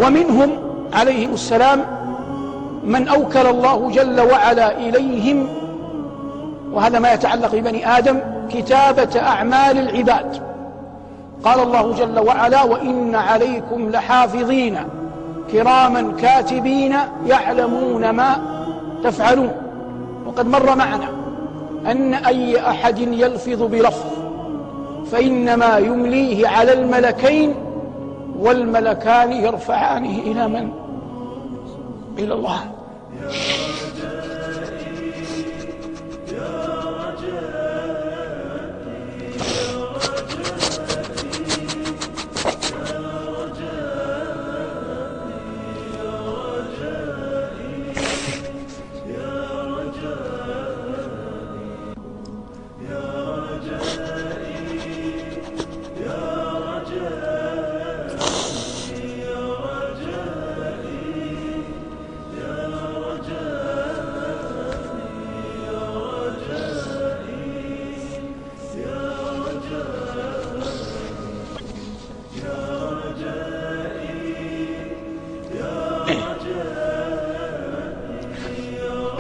ومنهم عليهم السلام من أوكل الله جل وعلا إليهم، وهذا ما يتعلق ببني آدم، كتابة أعمال العباد. قال الله جل وعلا: وإن عليكم لحافظين كراما كاتبين يعلمون ما تفعلون. وقد مر معنا أن أي أحد يلفظ بلفظ فإنما يمليه على الملكين، والملكان يرفعانه إلى من؟ إلى الله.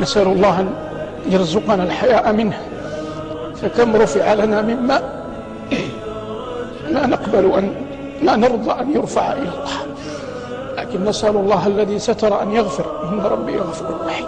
نسأل الله أن يرزقنا الحياء منه، فكم رفع لنا مما لا نقبل لا نرضى أن يرفع إلى الله، لكن نسأل الله الذي ستر أن يغفر، إن ربي غفور رحيم.